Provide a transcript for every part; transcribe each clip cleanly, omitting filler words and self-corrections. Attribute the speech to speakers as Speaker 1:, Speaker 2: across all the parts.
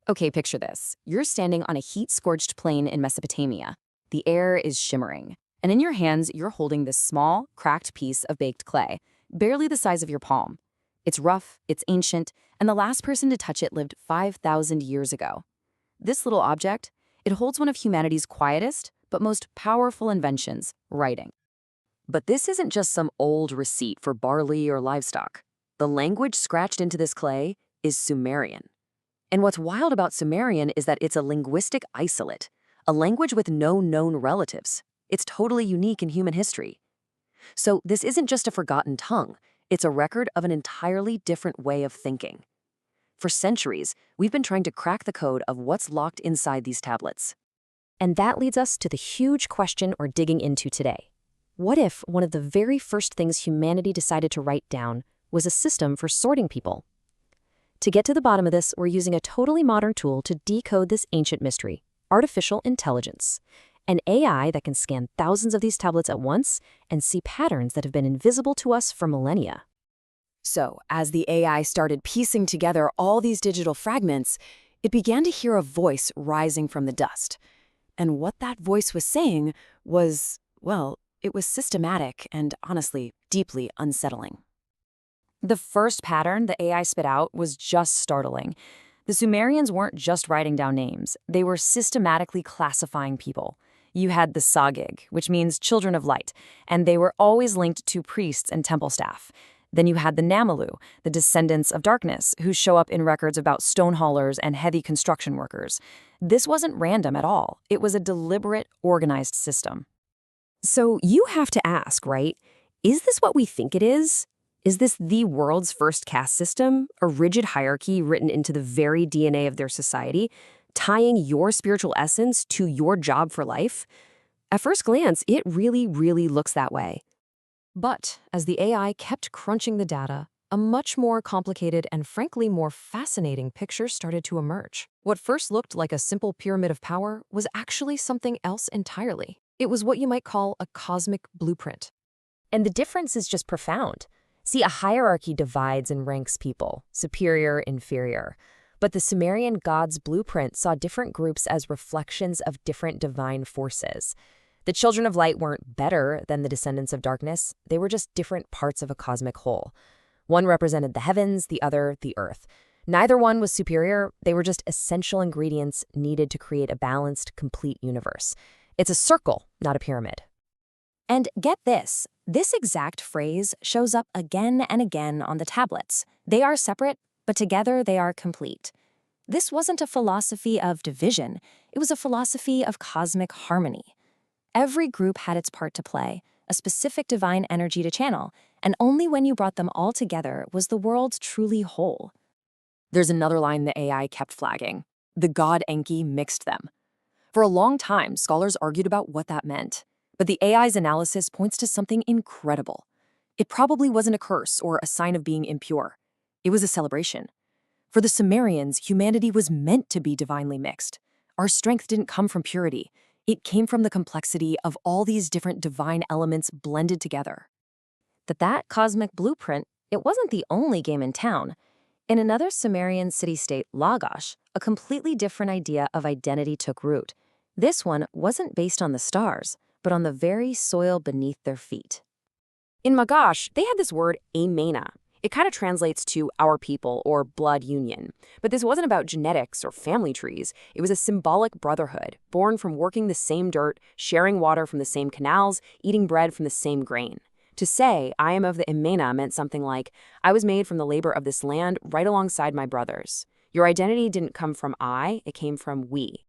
Speaker 1: Okay, picture this. You're standing on a heat-scorched plain in Mesopotamia. The air is shimmering. And in your hands, you're holding this small, cracked piece of baked clay, barely the size of your palm. It's rough, it's ancient, and the last person to touch it lived 5,000 years ago. This little object, it holds one of humanity's quietest but most powerful inventions, writing. But this isn't just some old receipt for barley or livestock. The language scratched into this clay is Sumerian. And what's wild about Sumerian is that it's a linguistic isolate, a language with no known relatives. It's totally unique in human history. So this isn't just a forgotten tongue, it's a record of an entirely different way of thinking. For centuries, we've been trying to crack the code of what's locked inside these tablets.
Speaker 2: And that leads us to the huge question we're digging into today. What if one of the very first things humanity decided to write down was a system for sorting people? To get to the bottom of this, we're using a totally modern tool to decode this ancient mystery: artificial intelligence. An AI that can scan thousands of these tablets at once and see patterns that have been invisible to us for millennia.
Speaker 1: So, as the AI started piecing together all these digital fragments, it began to hear a voice rising from the dust. And what that voice was saying was, well, it was systematic and, honestly, deeply unsettling. The first pattern the AI spit out was just startling. The Sumerians weren't just writing down names. They were systematically classifying people. You had the Sagig, which means children of light, and they were always linked to priests and temple staff. Then you had the Namalu, the descendants of darkness, who show up in records about stone haulers and heavy construction workers. This wasn't random at all. It was a deliberate, organized system.
Speaker 2: So you have to ask, right? Is this what we think it is? Is this the world's first caste system, a rigid hierarchy written into the very DNA of their society, tying your spiritual essence to your job for life? At first glance, it really, really looks that way. But as the AI kept crunching the data, a much more complicated and frankly more fascinating picture started to emerge. What first looked like a simple pyramid of power was actually something else entirely. It was what you might call a cosmic blueprint. And the difference is just profound. See, a hierarchy divides and ranks people, superior, inferior. But the Sumerian gods' blueprint saw different groups as reflections of different divine forces. The children of light weren't better than the descendants of darkness. They were just different parts of a cosmic whole. One represented the heavens, the other, the earth. Neither one was superior. They were just essential ingredients needed to create a balanced, complete universe. It's a circle, not a pyramid.
Speaker 3: And get this exact phrase shows up again and again on the tablets. They are separate, but together they are complete. This wasn't a philosophy of division. It was a philosophy of cosmic harmony. Every group had its part to play, a specific divine energy to channel, and only when you brought them all together was the world truly whole.
Speaker 1: There's another line the AI kept flagging. The god Enki mixed them. For a long time, scholars argued about what that meant. But the AI's analysis points to something incredible. It probably wasn't a curse or a sign of being impure. It was a celebration. For the Sumerians, humanity was meant to be divinely mixed. Our strength didn't come from purity. It came from the complexity of all these different divine elements blended together.
Speaker 3: That cosmic blueprint, it wasn't the only game in town. In another Sumerian city-state, Lagash, a completely different idea of identity took root. This one wasn't based on the stars, but on the very soil beneath their feet.
Speaker 2: In Lagash, they had this word emena. It kind of translates to our people or blood union. But this wasn't about genetics or family trees. It was a symbolic brotherhood, born from working the same dirt, sharing water from the same canals, eating bread from the same grain. To say, I am of the emena meant something like, I was made from the labor of this land right alongside my brothers. Your identity didn't come from I, it came from we.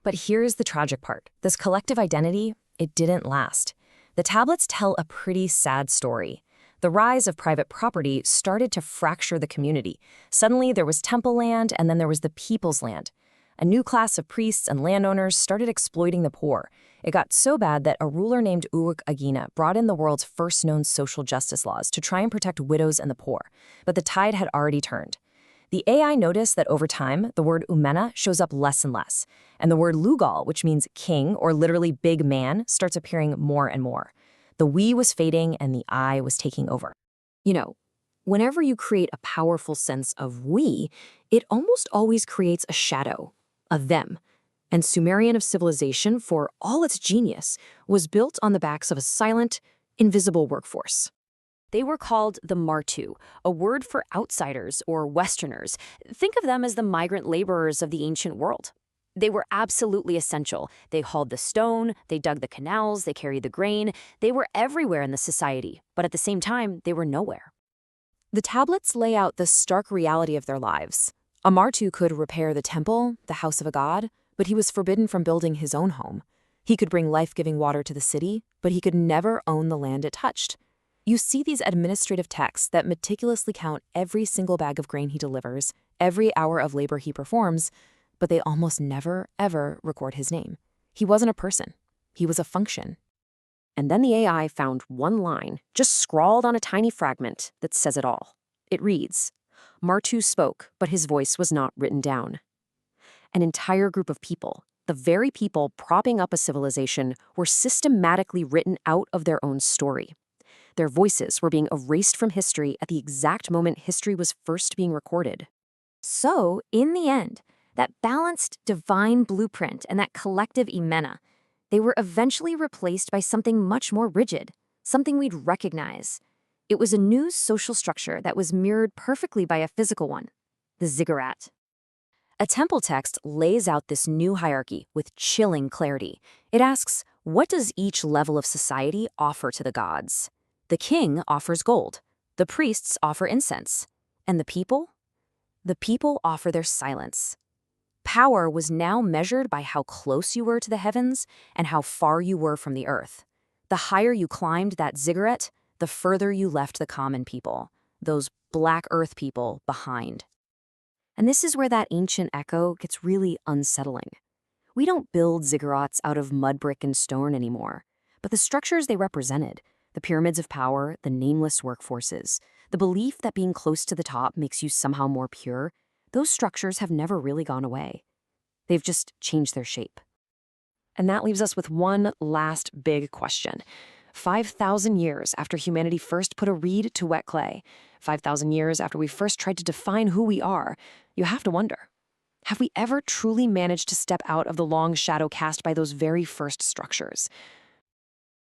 Speaker 3: But here's the tragic part. This collective identity, it didn't last. The tablets tell a pretty sad story. The rise of private property started to fracture the community. Suddenly, there was temple land, and then there was the people's land. A new class of priests and landowners started exploiting the poor. It got so bad that a ruler named Agina brought in the world's first known social justice laws to try and protect widows and the poor. But the tide had already turned. The AI noticed that over time, the word emena shows up less and less, and the word lugal, which means king or literally big man, starts appearing more and more. The we was fading and the I was taking over.
Speaker 1: You know,
Speaker 2: Whenever you create a powerful sense of we, it almost always creates a shadow, a them. And Sumerian of civilization, for all its genius, was built on the backs of a silent, invisible workforce.
Speaker 1: They were called the Martu, a word for outsiders or Westerners. Think of them as the migrant laborers of the ancient world. They were absolutely essential. They hauled the stone, they dug the canals, they carried the grain. They were everywhere in the society, but at the same time, they were nowhere. The tablets lay out the stark reality of their lives. A Martu could repair the temple, the house of a god, but he was forbidden from building his own home. He could bring life-giving water to the city, but he could never own the land it touched. You see these administrative texts that meticulously count every single bag of grain he delivers, every hour of labor he performs, but they almost never, ever record his name. He wasn't a person. He was a function.
Speaker 2: And then the AI found one line, just scrawled on a tiny fragment, that says it all. It reads, "Martu spoke, but his voice was not written down." An entire group of people, the very people propping up a civilization, were systematically written out of their own story. Their voices were being erased from history at the exact moment history was first being recorded.
Speaker 4: So, in the end, that balanced divine blueprint and that collective emena, they were eventually replaced by something much more rigid, something we'd recognize. It was a new social structure that was mirrored perfectly by a physical one, the Ziggurat.
Speaker 1: A temple text lays out this new hierarchy with chilling clarity. It asks, what does each level of society offer to the gods? The king offers gold. The priests offer incense. And the people? The people offer their silence. Power was now measured by how close you were to the heavens and how far you were from the earth. The higher you climbed that ziggurat, the further you left the common people, those black earth people, behind. And this is where that ancient echo gets really unsettling. We don't build ziggurats out of mud, brick, and stone anymore, but the structures they represented, the pyramids of power, the nameless workforces, the belief that being close to the top makes you somehow more pure, those structures have never really gone away. They've just changed their shape.
Speaker 2: And that leaves us with one last big question. 5,000 years after humanity first put a reed to wet clay, 5,000 years after we first tried to define who we are, you have to wonder, have we ever truly managed to step out of the long shadow cast by those very first structures?